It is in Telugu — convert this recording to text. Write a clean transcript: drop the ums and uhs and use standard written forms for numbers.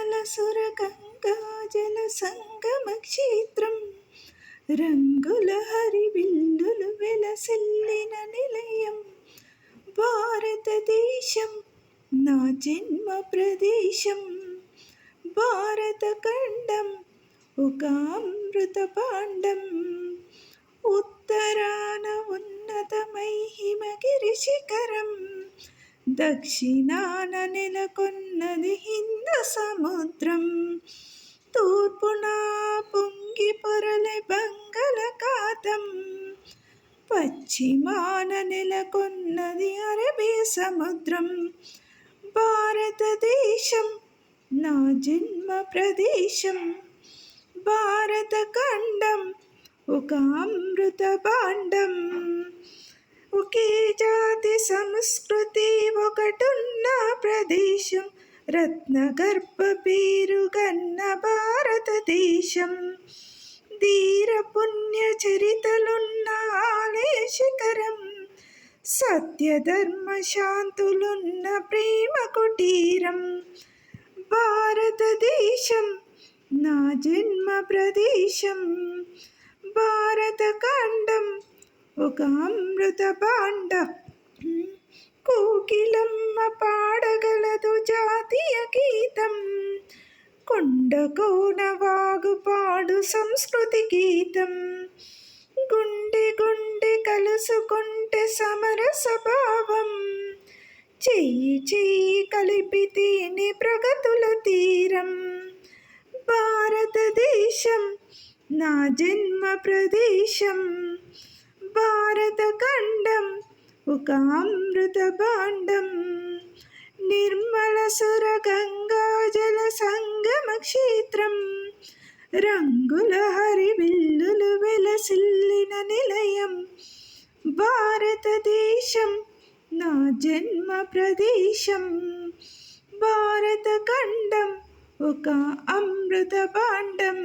నిర్మల సుర గంగా జల సంగమ క్షేత్రం రంగుల హరివిల్లులు వెలసిల్లిన నిలయం భారతదేశం నా జన్మ ప్రదేశం భారత ఖండం ఒక అమృత పాండం ఉత్తరాన ఉన్నతమై హిమగిరి శిఖరం దక్షిణాన నెలకొన్నది హిందూ సముద్రం తూర్పున పొంగి పొరలే బంగాళాఖాతం పశ్చిమాన నెలకొన్నది అరబీ సముద్రం భారతదేశం నా జన్మ ప్రదేశం భారత ఖండం ఒక అమృత భాండం ఒకే జాతి సంస్కృతి ఒకటున్న ప్రదేశం రత్నగర్భ పేరుగన్న భారతదేశం ధీర పుణ్య చరితలున్న ఆలయ శిఖరం సత్యధర్మ శాంతులున్న ప్రేమ కుటీరం భారతదేశం నా జన్మ ప్రదేశం భారత ఖండం ఒక అమృత భాండం కోకిలమ్మ పాడగలదు జాతీయ గీతం కొండ కోన వాగు పాడు సంస్కృతి గీతం గుండె గుండె కలుసుకుంటే సమరస భావం చెయ్యి చెయ్యి కలిపితేనే ప్రగతుల తీరం భారతదేశం నా జన్మ ప్రదేశం భారత ఖండం ఒక అమృత భాండం నిర్మల సుర గంగా జల సంగమ క్షేత్రం రంగుల హరివిల్లులు వెలసిల్లిన నిలయం భారతదేశం నా జన్మ ప్రదేశం భారత ఖండం ఒక అమృత భాండం